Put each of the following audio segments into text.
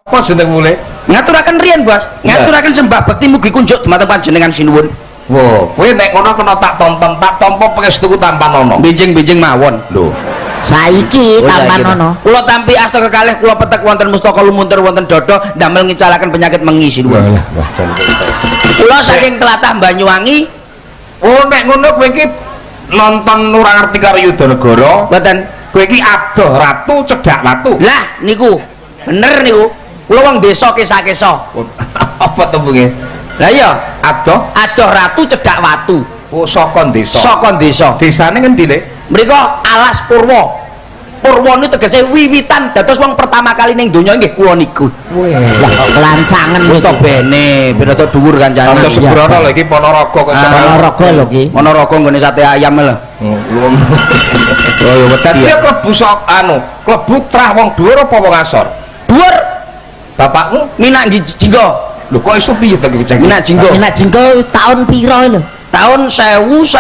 Apa jeneng mulai? Ngaturaken riyen, Bos. Ngaturaken sembah bekti mugi kunjuk dumateng panjenengan sinuwun. Wo, kowe nek ngono kena tak tompo pangestuku tampan ana. Benjing-benjing mawon. Lho. Saiki tampan ana. Kula tampi asta kekalih kula petek wonten mustaka lumuntur wonten dodo damel ngicalaken penyakit mengi sinuwun. Wah, jan. Kula saking tlatah Banyuwangi. Oh, nek ngono kowe iki nonton ora ngerti karo Yudanegara. Mboten. Kowe iki adoh ratu cedak watu. Lah niku. Bener niku. Kula wong desa Kesa-Kesa. Apa tembunge? Lah iya, Adoh ratu cedak watu. oh saka desa. Saka desa. Desane ngendi, Le? Mriko Alas Purwo. Purwo niku tegese wiwitan dados wong pertama kali ning donya nggih kula niku. Lah kok kelancangan Wis to bene, pirata dhuwur kancane. Kanca Sembrono lho iki Ponorogo kok Ponorogo lho iki. Ponorogo nggone sate ayam lho. Belum. Oh ya wedan dia klebu sok anu, klebu trah wong dhuwur apa wong asor? Dhuwur. Bapakmu Minak jinggo. lho kok iso piye ta iki? Minak jinggo. Minak jinggo tahun piro lho? Tahun 1930.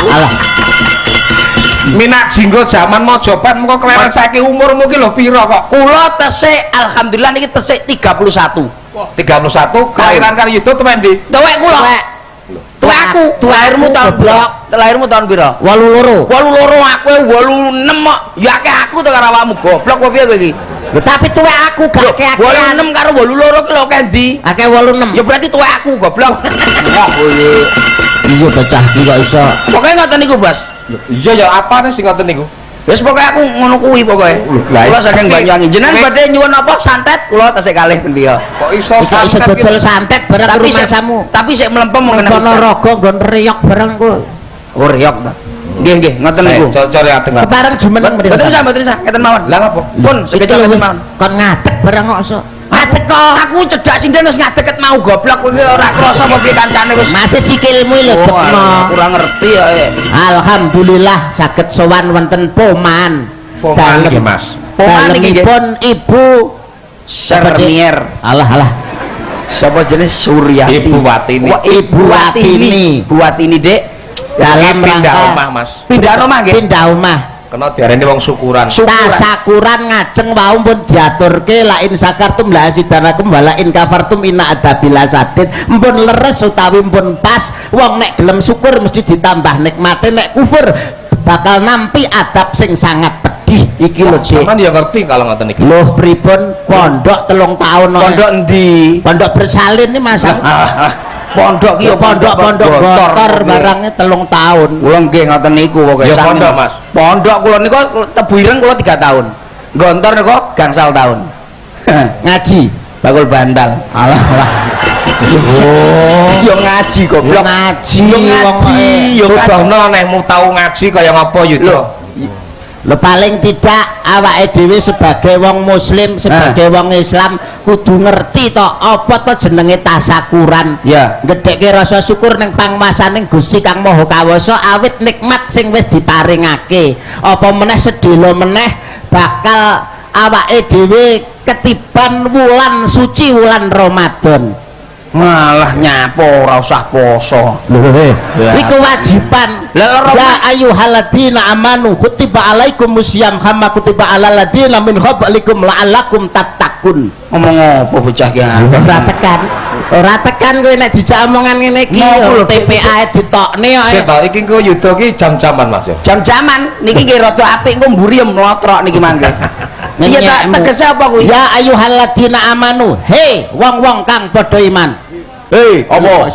Alah. Minak jinggo jaman Mojopan kok keleren saiki umurmu ki lho pira kok? Kula tesik alhamdulillah niki tesik 31. 31 kelahiran karo Yudo temen ndi? Tuwek kula. Tuwek aku. Lahirmu tahun pira? Lahirmu tahun pira? 82. 82 aku 86 kok. Ya akeh aku to karo awakmu goblok apa piye kowe iki? Lho tapi tuwek aku gak akeh-akehan. 86 karo 82 ki lho kendi? Akeh 86. Ya berarti tuwek aku goblok. Wah kowe. Iya bocah iki kok iso. Pokoke ngoten niku, Bos. Iya ya apa sing ngoten niku? Wis pokoke aku ngono kuwi pokoke. Kula saking Banyuwangi. Jenengan badhe nyuwun apa santet? Kula tasik kalih ten dia. Kok iso Kok iso dodol santet bareng rumahsamu. Tapi sik mlempem mengenai Ponorogo nggon reyok bareng ku. Oh, reyok ta. Nggih, nggih, ngoten niku. Core adeng. Kepareng jumeneng mriki. Mboten usah, ngeten mawon. Lah ngapa? Pun sekeca ngeten mawon. Kon ngadeg bareng kok iso. Ngadeg kok. Aku cedak sinden wis ngadeket mau goblok kowe ora krasa apa piye kancane wis. Masih sikilmu lho dekno. Kurang ngerti ya. Alhamdulillah saged sowan wonten Poman. Poman iki, Mas. Poman iki Dalemipun Ibu Sernier. Alah. Sapa jenenge Suryati? Ibu Watini. Wah, Ibu Watini. Bu Watini, Dik. Dalam pindah rangka omah, Mas. Pindah omah nggih. Pindah omah. Kena diarani wong syukuran. Tasakuran ngajeng wau pun diaturke la in sakartum la asidanakum wala in kafartum inna adzabil sadid. Mpun leres utawi mpun pas wong nek gelem syukur mesti ditambah nikmate, nek kufur bakal nampi adab sing sangat pedih. Iki lho Dik. Sampeyan ya ngerti kalau ngoten iki. Loh pripun pondok 3 tahun. Pondok endi? Pondok bersalin ini Mas. Pondok ki ya Pondok Gontor barangnya 3 tahun. Kula nggih ngoten niku pokoke. Ya pondok, Mas. Pondok kula niku Tebu Ireng kula 3 tahun. Gontor niku gangsal tahun. Ngaji Bakul bantal. alah Oh, yo ngaji goblok. ngaji Yo ngaji, yo Rubahno nehmu tau ngaji kaya ngapa Yudo? Lho paling tidak awake dhewe sebagai wong muslim, sebagai wong Islam kudu ngerti to apa to jenenge tasakuran. Ya. Gedhekke rasa syukur ning pangwasaning Gusti Kang Maha Kawasa awit nikmat sing wis diparingake. Apa meneh sedhela meneh bakal awake dhewe ketiban wulan suci wulan Ramadan. Malah nyapo ora usah poso. Iki kewajiban. Ya ayyuhalladzina amanu kutiba alaikumusiyam kama kutiba alal ladzina min qablikum la'allakum tattaqun. Ngomong apa bocah ki? Ora tekan kowe nek dijak omongan ngene iki TPA ditokne kok. Sik to iki engko Yudo ki jam-jaman Mas ya. Jam-jaman niki nggih rada apik engko mburi mlotrok niki mangke. Iya tak tegese apa kuwi? Ya ayyuhalladzina amanu, he wong-wong kang padha iman. Hei, apa?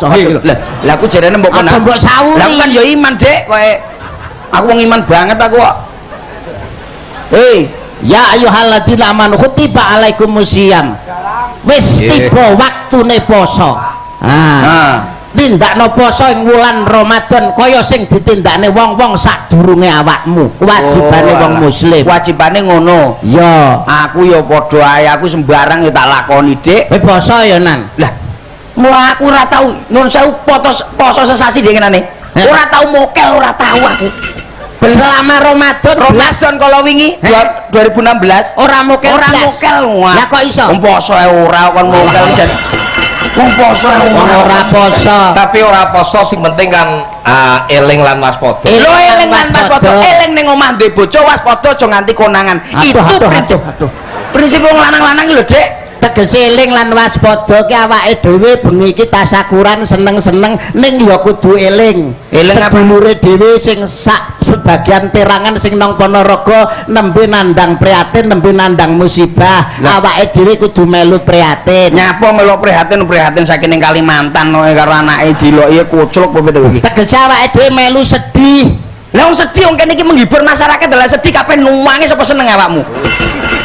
Lah aku jarene mbok Aja mbok sawuri. Lah kan ya iman, Dek, kowe. Aku wong iman banget aku kok. Hei, ya ayyuhalladzina amanu kutiba alaikumusiyam. Wis tiba waktune poso. Tindakno poso ing wulan Ramadan kaya sing ditindakne wong-wong sadurunge awakmu. Kewajibane wong muslim. Kewajibane ngono. Ya, Aku ya padha ae, aku sembarang ya tak lakoni, Dik. kowe poso ya Nan. Lah, mula aku ora tau nun sewu poso sesasi dengenane. Ora tau mokel, ora tau aku. Selama Ramadan Ramadan kalau wingi 2016 ora mokel. ora mokel. Lah kok iso? Wong poso ae ora kon mokel jan. Wong poso ae Ora poso. Tapi ora poso sing penting kan eling lan waspada. Lho eling lan waspada, eling ning omah ndek bojo waspada aja nganti konangan. Itu prinsip. prinsip wong lanang-lanang iki lho Dik tegese eling lan waspada ki awake dhewe bengi iki tasakuran seneng-seneng ning ya kudu eling sedulure dhewe sing sak sebagian perangan sing nang Ponorogo nembe nandang prihatin nembe nandang musibah awake dhewe kudu melu prihatin nyapa melu prihatin saking ning Kalimantan karo anake diloki kucluk apa iki tegese awake dhewe melu sedih. Lah wong sedih wong kene iki menghibur masyarakat dalah sedih kabeh nuwangi sapa seneng awakmu.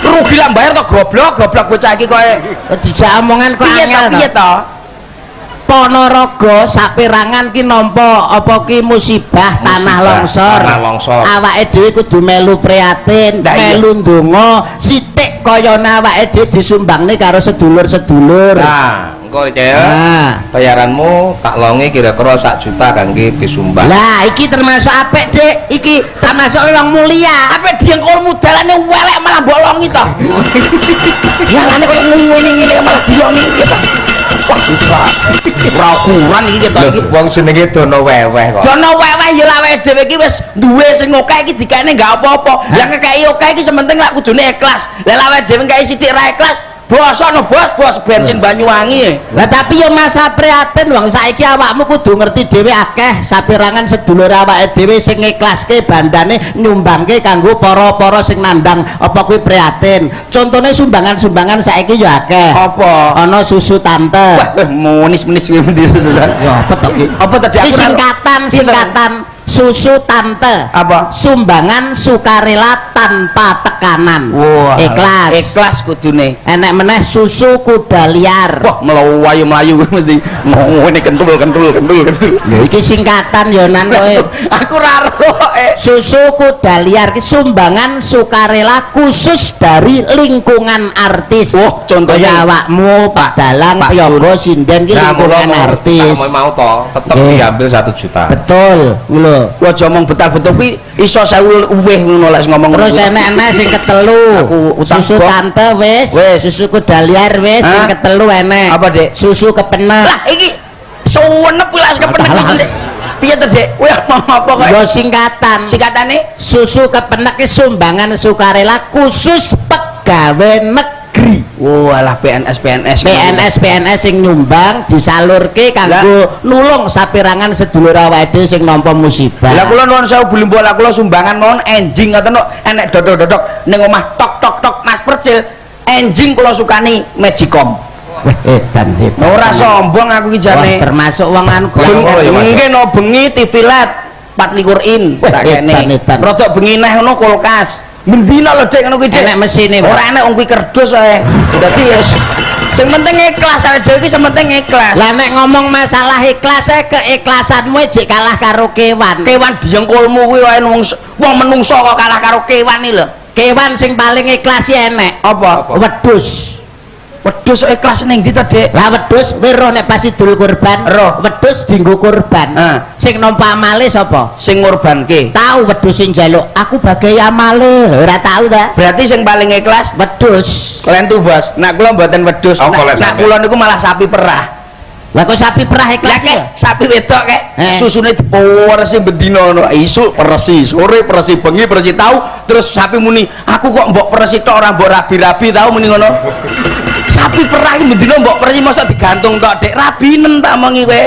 Rugi lah bayar to goblok bocah iki kowe dijak omongan kok angel piye to? Ponorogo saperangan ki nampa apa ki musibah tanah longsor. Awake dhewe kudu melu prihatin, melu ndonga, sithik kayane awake dhewe disumbangne karo sedulur-sedulur. Nah, engko ya. Bayaranmu tak longi kira-kira 1 juta kangge disumbang. Lah iki termasuk apik, Dik. Iki termasuk wong mulia. Apik diengkolmu dalane welek malah bolongi to. Ya lane koyo ngene-ngene malah bolongi gitu. Wah, ora ukuran iki ketok iki. Wong jenenge dono weweh kok. Dono weweh ya awake dhewe iki wis duwe sing akeh iki dikene enggak apa-apa. Lah ngekeki akeh iki sementing lak kudune ikhlas. Lah awake dhewe ngekeki sithik ra ikhlas, bosono bos bensin Banyuwangi. Lah tapi yo masa prihatin wong saiki awakmu kudu ngerti dhewe akeh sapirangan sedulur awake dhewe sing ngiklaske bandane nyumbangke kanggo para-para sing nandang apa kuwi prihatin. Contone sumbangan-sumbangan saiki yo akeh. Apa? Ana susu tante. Wah, munis-munis kuwi endi sususan? Yo apa to iki? Apa tadi aku singkatan susu tante apa sumbangan sukarela tanpa tekanan. Wah, ikhlas kudune enek meneh susu kuda liar. Wah melayu mesti ngene kentul lho iki singkatan yo nan kowe aku ra susu kuda liar ki sumbangan sukarela khusus dari lingkungan artis. Oh contohnya awakmu Pak Dalang Piyogo Sinden ki lingkungan artis mau to tetep diambil 1 juta betul lho aja omong betal-betul kuwi iso 1000 uwih ngono lek ngomong terus enek-enek sing ketelu susu tante wis susu kuda liar wis sing ketelu enek apa Dek susu kepenek lah iki suwenep kuwi lak kepenek iki piye to Dek kuwi apa kok yo singkatane susu kepenek ki sumbangan sukarela khusus pegawai negeri. Walah PNS sing nyumbang disalurke kanggo nulung sapirangan sedulur awake dhewe sing nampa musibah. Lah kula nuwun sewu bulimbo lah kula sumbangan mawon enjing ngoten kok enek dodok-dodok ning omah tok Mas Percil enjing kula sukani Magicom. Edan ora sombong aku iki jane. Termasuk wong anu mungkin no bengi TV LED 24 in tak kene. Rodok bengi neh ngono kulkas. Mendina lho Dek ngono kuwi Dek. Enek mesine ora enek wong kuwi kerdus ae. Dadi wis sing penting ikhlas awake dhewe iki sing penting ikhlas. Lah nek ngomong masalah ikhlas keikhlasanmu jek kalah karo kewan. Kewan diengkulmu kuwi wae wong menungso kok kalah karo kewan iki lho. Kewan sing paling ikhlas enek apa? Wedhus. Wedhus ikhlas ning ndi to Dek? Lah wedhus weruh nek pas idul kurban. Wedhus dienggo kurban. Sing nampa amale sapa? Sing ngurbanke. Tahu wedhus sing njaluk aku bagai amale. Ora tahu ta? Berarti sing paling ikhlas wedhus. Klentu Bos. Nek kula mboten wedhus. Nek kula niku malah sapi perah. Lah kok sapi perah ikhlas ya? Sapi wedok kek susune diperesi bendina ngono. Isuk peresi, sore peresi, bengi peresi tahu. Terus sapi muni, aku kok mbok peresi tok ora mbok rabi-rabi tahu muni ngono. Sapi perah iki bendina mbok peresi mosok digantung tok Dek. Rabinen tak mengi kowe.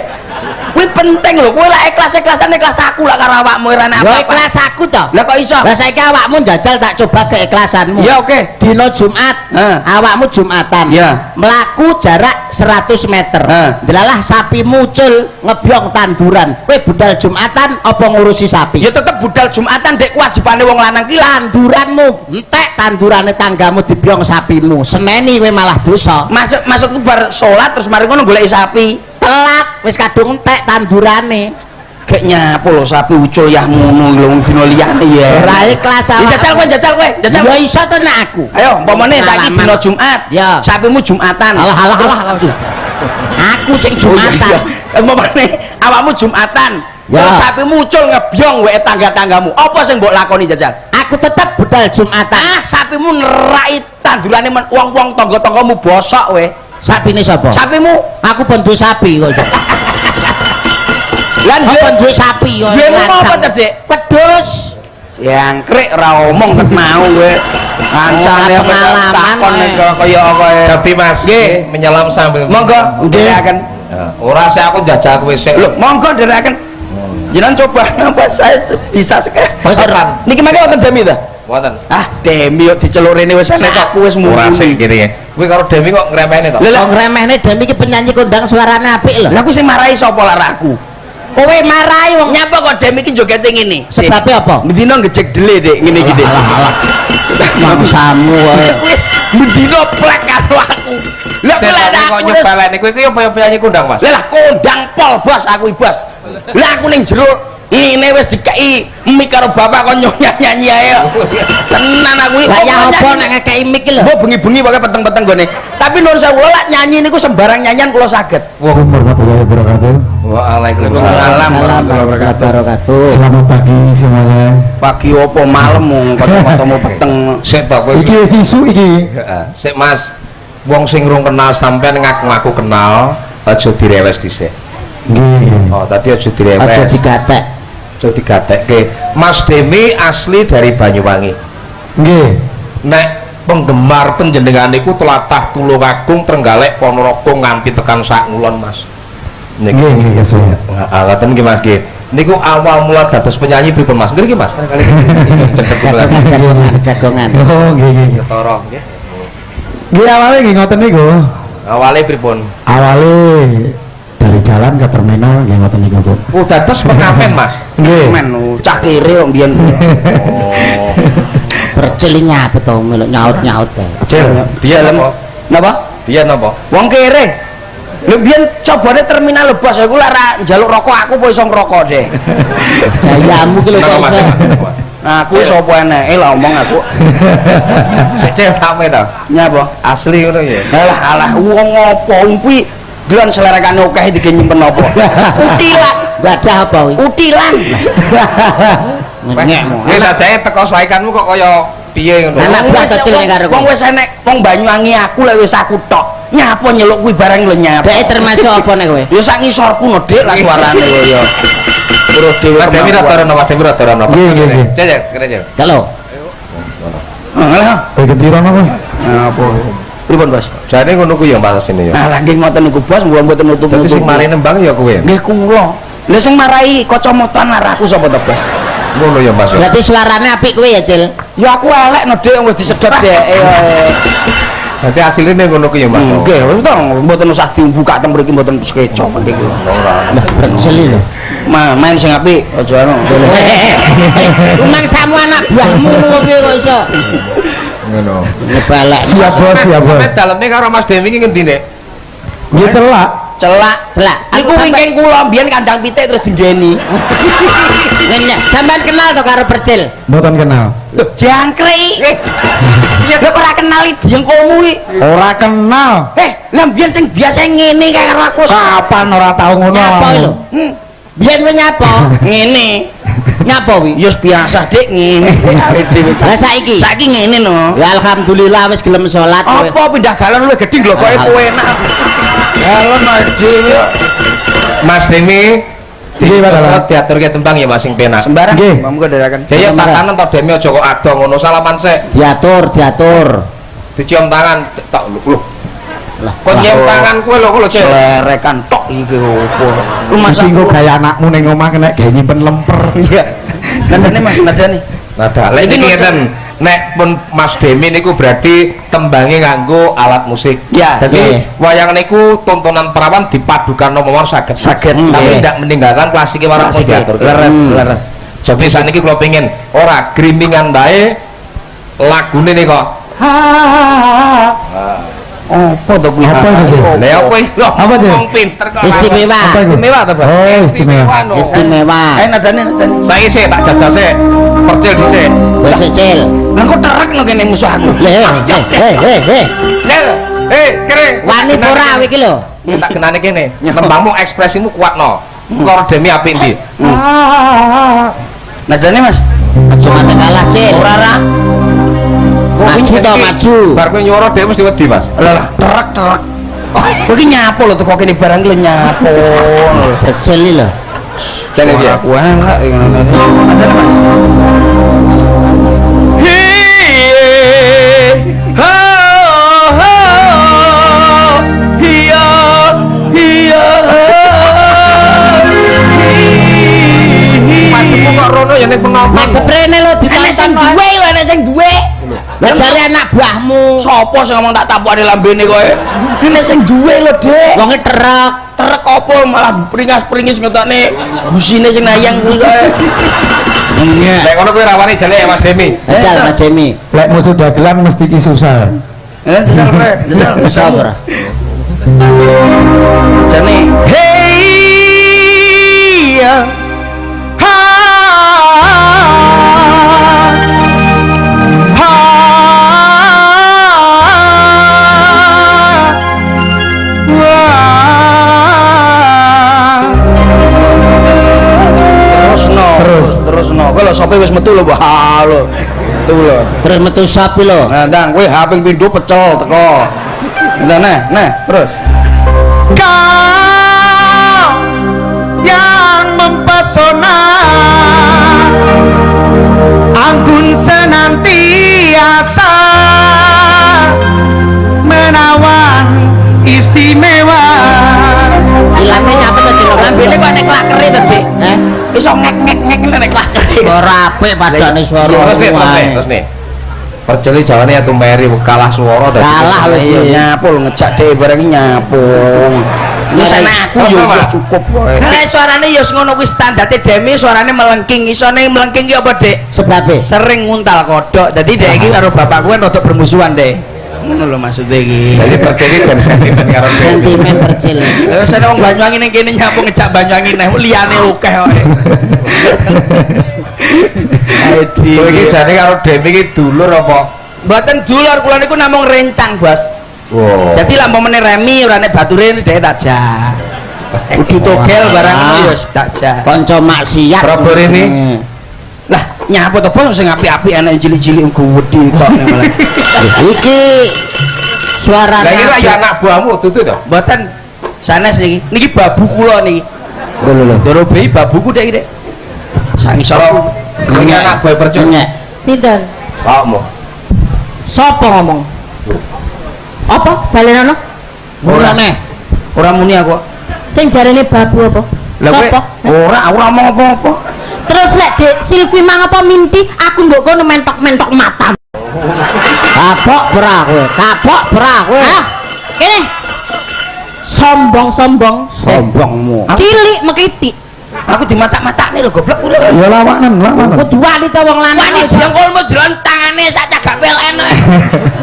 Kuwi penting lho, kowe lak ikhlas-ikhlasan ikhlas aku lak karo awakmu ora ana apa-apa. Ikhlas aku to. Lah kok iso? Lah saiki awakmu njajal tak coba keikhlasanmu. Ya oke. Dina Jumat, awakmu Jumatan. Ya. Mlaku jarak 100 meter. Delalah sapi muncul ngebyong tanduran. Kowe budal Jumatan apa ngurusi sapi? Ya tetep budal Jumatan Dek, kewajibane wong lanang ki tanduranmu entek tandurane tanggamu dibyong sapimu. Seneni kowe malah dosa. Maksudku bar salat terus mari ngono goleki sapi. Telat wis kadung entek tandurane. Gek nyapo lho sapi ucul ya ngono lho wong dina liyane ya. Ora ikhlas awak. Jajal kowe. Ya iso to nek aku. Ayo umpamane saiki dina Jumat. Ya. Sapimu Jumatan. Alah. Aku sing Jumatan. Umpamane awakmu Jumatan. Ya. Sapimu ucul ngebyong wae tangga-tanggamu. Apa sing mbok lakoni Jajal? Aku tetep budal Jumatan. Sapimu nerai tandurane wong-wong tangga-tanggamu bosok we. Sapine sapa? Sapimu. Aku bendu sapi kok. Lan bendu sapi yo. Yen apa to, Dek? Wedhus. Yang krek ora omong ket mau kowe. Kancane pengalaman kaya kowe. Tapi Mas, Nggih. menyelam sambil Monggo ndherekaken. ora sih aku jajal kowe sik. Lho, monggo ndherekaken. Jenengan coba napa saya bisa sekeh. Peseran. Niki mangke wonten Demi ta? Wonten. Ah, Demi kok diceluk rene wis enek aku wis Ora muni. sih kene. Kowe karo Demi kok ngremehne to? Wong remehne Demi iki penyanyi kondang suarane apik lho. Lah aku sing marahi sapa lara aku? Kowe marahi wong Nyapa kok Demi iki jogete ngene? sebabnya apa? Mendino ngejek dele Dik, ngene iki Dik. Mangsamu wae. Wis mendino plek karo aku. Lah Sik kowe kok nyepelekne kowe iki ya penyanyi kondang Mas. lah kondang pol bos aku bos. Lah aku ning jero ini wis dikei mik karo bapak kon nyanyi ae. Tenan aku iki. Lah ya apa nek ngekeki mik lho? Mbok bengi-bengi pokoke peteng-peteng gone. Tapi nuwun sewu lak nyanyi niku sembarang nyanyian kula saged. Warahmatullahi wabarakatuh. Waalaikumsalam warahmatullahi wabarakatuh. Selamat pagi semuanya. Pagi opo malam mung kata-katamu peteng. Sik to kowe. Iki isu iki. Heeh. Sik Mas. Wong sing rung kenal sampean ngaku-ngaku kenal, aja direwes dhisik. Nggih. Oh, tadi aja direwes. Aja digatek. Aja digatekke. Mas Demi asli dari Banyuwangi. Nggih. Nek penggemar penjenengan niku telatah Tulungagung, Trenggalek, Ponorogo nganti tekan sak ngulon Mas. Nggih, nggih kesuwen. Ngaten nggih Mas nggih. Niku awal mula dados penyanyi pripun Mas? Nggih Mas. Jagongan. Oh, nggih nggih. Toro nggih. Nggih awale nggih ngoten niku. Awale pripun? Awale dari jalan ke terminal nggih ngoten niku, Bu. Oh, dados pengamen Mas. Nggih. Men cah kere kok mbiyen. Oh. Perceling apa to melok nyaut-nyaut ae. Cil, biyen apa? Napa? Biyen apa? Wong kere. Lho biyen cobane terminal lho bos aku lek ra njaluk rokok aku apa iso ngrokok deh. Gayamu ki lho kok Mas. iso. Aku sapa eneke lah omong aku. Sik cil rame to. Nyapa? Asli ngono ya. Alah alah wong apa wong kuwi delon selerekane akeh iki nyimpen apa? Utilan. Wadah apa kuwi? Utilan. Ngekmu. Wis sajake teko saikanmu kok kaya piye ngono. Anak buah kecil ning karo Wong kowe. wis enek wong Banyuwangi aku lek wis aku tok. Nyapa nyeluk kuwi barang lho nyapa. Dek termasuk apa nek kowe? Ya sak ngisorku no Dik lah suarane kok ya. Terus dhewe Mas Demi rada ora napa, Demi rada ora napa. Nggih, nggih, nggih. Cil, kene cil. Kalau Alah. Bagi piro napa? Apa? Pripun Bos? Jane ngono ku ya Mas sini ya. Alah nggih ngoten niku Bos, mboten mboten nutup. Dadi sing mari nembang ya kowe. nggih kula. Lah sing marahi kacamata naraku sapa to Bos? Ngono ya Mas. berarti suarane apik kowe ya, Cil. Ya aku elek no Dik wis disedot dheke. Dadi asline ngono ku ya Mas. Nggih, wis to mboten usah dibuka teng mriki mboten sekeco penting kula. Ora. Lah perceli lho. Main sing apik aja anu. Rumang samu anak buahmu ngono piye kok iso? Ngono. Ngebelek. Siap, Bos, siap, Bos. Sampe daleme karo Mas Demi iki ngendi nek? Nggih celak. Celak. Niku wingking kula mbiyen kandang pitik terus dinggeni. Ngenyek. Sampean kenal to karo Percil? Mboten kenal. Lho, jangkrik. Ya kok ora kenal diengkomu iki. Ora kenal. Lah mbiyen sing biasa ngene kae karo aku. Kapan ora tau ngono? Nyapa lho? Biyen kowe nyapa? Ngene. Nyapa wi? Ya biasa Dik ngene. Awake dhewe. Lah saiki? Saiki ngene no. Ya alhamdulillah wis gelem salat kowe. Apa pindah galon luwih gedhi lho kok kowe enak. Galon dhewe. Mas Demi Nggih, Pak Dalang. diaturke tembang ya Mas sing penak. Sembarang. Nggih. Monggo dherekaken. Ya takanan to Demi aja kok ado ngono salaman sik. Diatur. Dicium tangan tak lho. Lah, Kok nyium tangan kowe lho kok Cil. Selerekan tok iki opo. Lu Masa masak engko gaya anakmu ning omah kena gawe nyimpen lemper. iya. Nadane Mas nadane. Nada. Lah iki ngeten. Nek pun Mas Demi niku berarti tembange nganggo alat musik. Ya, Jadi nggih. wayang niku tontonan perawan dipadukan nomor saged. Saged, Tapi nggih. tidak meninggalkan klasik marang Klasik, diatur. leres. Jadi saniki kula pengin ora grimingan bae lagune nih kok. Apa to kuwi? Apa itu, Cil? Lah apa iki? Loh, Apa, Cil? wong pinter kok. Istimewa. Apa itu? Istimewa to, Bos? Oh, istimewa. no. Istimewa. Nadane. Saiki sik tak jajal sik. Percil dhisik. Wis Cil. Lah kok terak no kene musuh aku. Heh. Cil. Kere. Wani ora kowe iki lho. Tak kenane kene. Tembangmu ekspresimu kuat no. Karo Demi apik ndi? Nadane Mas. Aja nganti kalah, Cil. Ora. Maju to, maju. Bar kowe nyuara dhewe mesti wedi, Mas. Lah terak. Kok iki nyapo lho teko kene barang lho nyapo. Percil iki lho. Jane iki. Aku elek ngene. Nadane Mas. Iya iya Mademu kok rono ya ning pengompong. Madep rene lho enek sing ditonton. duwe lho enek sing duwe Lah jare anak buahmu. sapa sing ngomong tak tapukane lambene kowe enek sing duwe lho Dik Wonge trek. trek apa malah pringas-pringis ngetokne busine sing nayang kuwi kowe Nek ngono kowe rawani jale ya Mas Demi. Jajal Mas Demi. Lek musuh dagelan mesti ki susah. jajal kowe jajal Sabar. jane hey ha terus kowe lho sope wis metu lho wah lho metu lho Terus metu sapi lho. nah ndang kowe HP pindho pecel teko nah terus kau yang mempesona anggun senantiasa menawan istimewa Ilane nyapa to Dik? lambene kok nek klakere to Dik iso ngek-ngek nek klakere Ora apik padane swara. Terus nih. Perceli jawane atu meri kalah swara dadi. Kalah lho iya iki. nyapul ngejak dhewe bareng nyapung wis aku yo wis cukup wae nek suarane ya ngono kuwi standarte Demi suarane melengking isone melengking ki apa Dik Sebabe. sering nguntal kodok dadi Dek iki karo bapakku kan rada bermusuhan Dek ngono lho maksudnya iki Jadi perceli dan sentimen karo Demi. Sentimen percil. wis ana wong Banyuwangi ning kene nyapung ngejak Banyuwangi neh liyane akeh wae Kowe iki jane karo Demi iki dulur apa? mboten dulur kula niku namung rencang Bos Wow. jadi lah momene remi ora nek bature dhek tak jak kudu togel barang ya tak jak Kanca maksiat. Berapa ini? lah nyapa to Bos sing apik-apik anak cilik-cilik nggo wedi kok malah Iki suara Lah iki lak ya anak buahmu tutu to? mboten sanes niki babu kula niki lho. Doro bayi babuku Dek iki Dek sak ngisor Ini anak boy perceli. Nyek. Sinten? Pakmu. Sapa ngomong? Apa? Balenono? ora Murane. ora muni aku Sing jarene babu apa? lah kowe Sapa? ora ngomong apa-apa Terus lek Dek Silvi mang apa mimpi aku mbok kono mentok-mentok mata. Kapok bra kowe. Kapok bra kowe. Hah? Kene. Sombong-sombong. Sombongmu. Cilik mekiti. aku dimatak-matakne lho goblok kuwi lho Ya lawanan. Kudu wani to wong lanang. wani jengkolmu delon tangane sak cagak PLN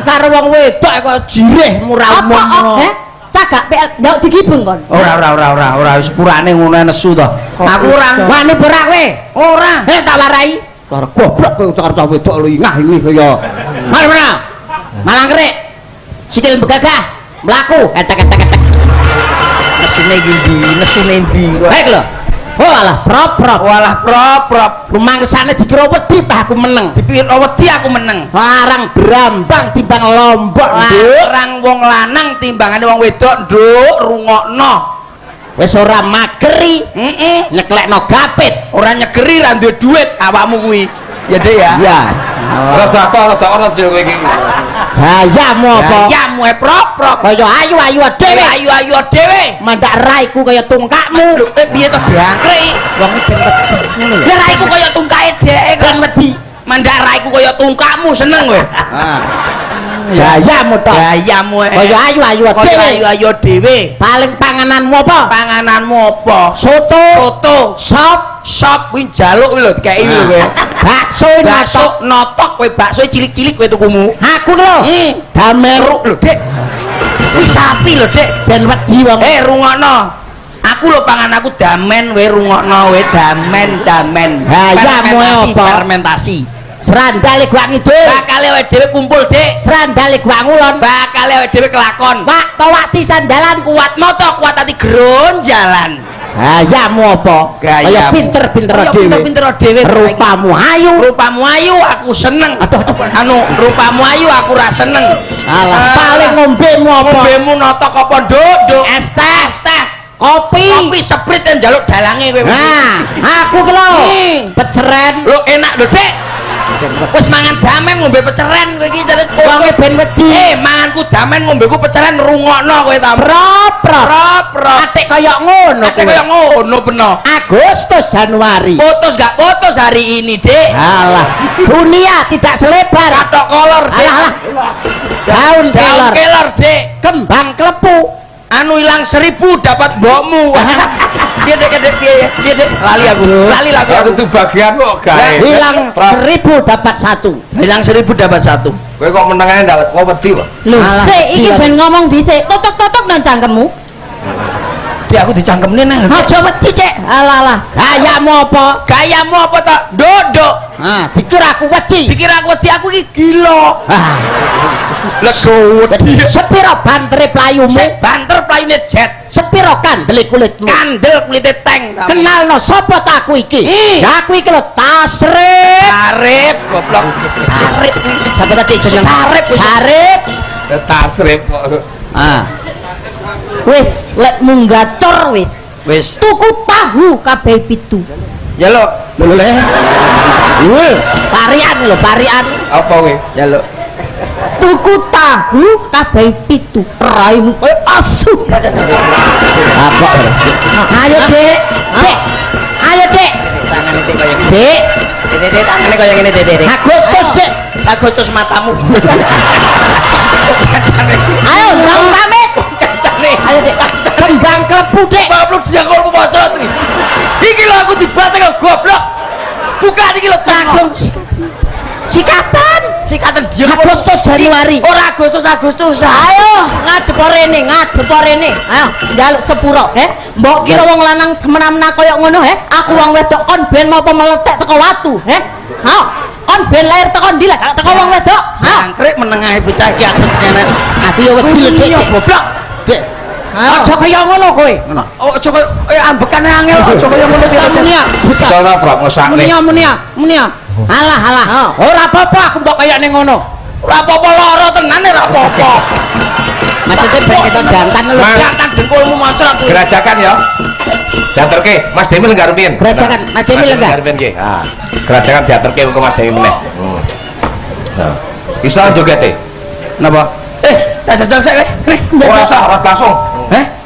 Karo wong wedok kok jireh murah-murah Apa? ngono. Cagak PL ndok digibeng kon. ora wis purane ngono nesu to aku ora Wani ora kowe? ora Tak warai. Karo goblok kowe karo cah wedok lho ingah ini kaya. Mari mana? Malang kerik. Sikil begagah. Mlaku etek-etek. nesine iki ndi nesine ndi Baik lho. Oh alah prop-prop. walah prop Rumangsane dikira wedi tah aku meneng. dipikir wedi aku meneng Larang Brambang timbang Lombok, Nduk. larang wong lanang timbangane wong wedok nduk rungokno Wis ora mageri, nyeklekno gapit. ora nyegeri ra duwe duit awakmu kuwi ya Dek ya Ya. Rada ono jil kowe iki. Hayamu apa? yamu prop Kaya ayu-ayu dhewe. ayu dhewe Mandak raiku kaya tungkakmu. lho piye to jangkrik Wong ben wedi ngono lho. ya raiku kaya tungkae dhek Kan wedi. mandak raiku kaya tungkakmu seneng kowe Hayamu to. yamu Kaya ayu-ayu kaya dhewe. ayu dhewe Paling pangananmu apa? pangananmu apa Soto, soto sop kuwi njaluk lho dikeki lho kowe bakso bakso notok. notok kowe bakso cilik-cilik kowe tukumu Aku lho. Damer lho Dek kuwi sapi lho Dek ben wedi wong. rungokno aku lho pangan aku damen kowe rungokno kowe damen Hayamu apa? fermentasi Serandale gua ngidul. bakal awake dhewe kumpul Dek Serandale gua ngulon. bakal awake dhewe kelakon Wak towati sandalan kuat moto kuat ati gronjalan Hayamu apa? Kaya pinter-pinter Kaya dhewe. pinter-pinter dhewe Rupamu ayu. rupamu ayu aku seneng anu rupamu ayu aku ra seneng Alah, paling ngombemu apa? ngombemu notok apa nduk Es teh, teh kopi. kopi seprit yang njaluk dalange kowe Nah, aku ki lho. Peceren. lho enak lho Dek Wis mangan damen ngombe peceren kowe iki jare Wonge ben wedi. manganku damen ngombeku peceren rungokno kowe ta. Prop. Atik kaya ngono. Ate kaya ngono beno. Agustus Januari. Putus gak putus hari ini, Dik. Alah, dunia tidak selebar. Katok kolor, Dik. Alah. Daun kelor. Kelor, Dik. Kembang klepu. Anu hilang 1000 dapat mbokmu. Piye Dik, piye Dik? Lali aku. Lali lah Ya aku. itu bagian kok gawe. Hilang 1000 dapat 1. Hilang 1000 dapat 1. Kowe kok menengane ndak kok wedi kok. Lho, Alah, sik iki gila. ben ngomong dhisik. Totok-totok nang cangkemmu. Dik aku dicangkemne neh. Aja wedi, Dik. Alah. Gayamu apa? Gayamu apa tak? Dodok. Ah, dikira aku wedi. Pikir aku wedi aku iki gila. Ah, Lesu wedi. sepiro bantere playumu? Sik banter playune jet. Sepiro kandele kulitmu? Kandel kulite tank. Kenalno sapa ta aku iki? Ih. Ya aku iki lho Tasrip. Sarip goblok. Sarip kuwi. Siapa tadi jeneng? Sarip wis. Sarip. Tasrip kok. Ah, Wis, lek munggah cor wis. Wis. Tuku tahu kabeh pitu. Ya lo. lho le. Parian lho, parian. Apa kowe? Ya lo. Tuku tahu kabeh pitu. Raimu koyo asu. Apa? Ayo, Dik. Dik. Ayo, Dik. Tangane Dik kaya ngene. Dik. Dik tangane kaya ngene Dik. Agustus, Dik. Agustus matamu. Ayo, langsung pamit. Kancane. Ayo, Dik. Kembang klepu, Dik. Goblok dia kok mau bocor iki. Iki lho aku dibate karo goblok. Buka iki lho Langsung sikatan. sikatan dia Agustus Januari. ora Agustus. Ayo, ngadep rene, ngadep rene. Ayo, njaluk sepuro, Mbok kira wong lanang semena-mena koyo ngono, Aku wong wedok kon ben mau meletek teko watu, Ha? Kon ben lahir teko ndi lah, kalau teko wong wedok? Ha? Jangkrik menengahe bocah iki aku ngene. Aku yo wedi, Dik. Goblok. Dik. Aja kaya ngono kowe. Ngono. Oh, coba ambekane angel aja kaya ngono Munia. Sono brak ngesakne. Munia. Alah. Ora apa-apa aku mbok kaya ning ngono. Ora apa-apa lara tenan ora apa-apa. Maksudnya ben kita jantan lho. Mas. Jangan dengkulmu moncrot kuwi. Gerajakan ya. Diaturke Mas Demi lenggah rumiyin. Gerajakan, Mas Demi lenggah. rumiyin nggih. Ha. Gerajakan diaturke ke Mas Demi meneh. Nah. Bisa jogete. Napa? Tak jajal sik. Ora usah, ora langsung.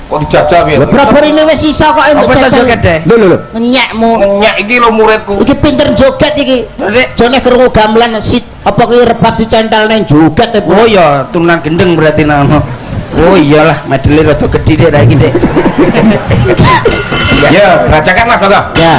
Kok dijajal piye? Lho berapa ini wis iso kok mbok Apa jajal. joget deh? Lho. Nyekmu. Nyak iki lho muridku. Iki pinter joget iki. Dik. Jane krungu gamelan sit apa ki rebat dicentel ning joget e. Oh iya, turunan gendeng berarti nama. Oh iyalah, medele rada gedhe Dik ra iki Dik. Ya, gerajakan Mas Bangga. Ya.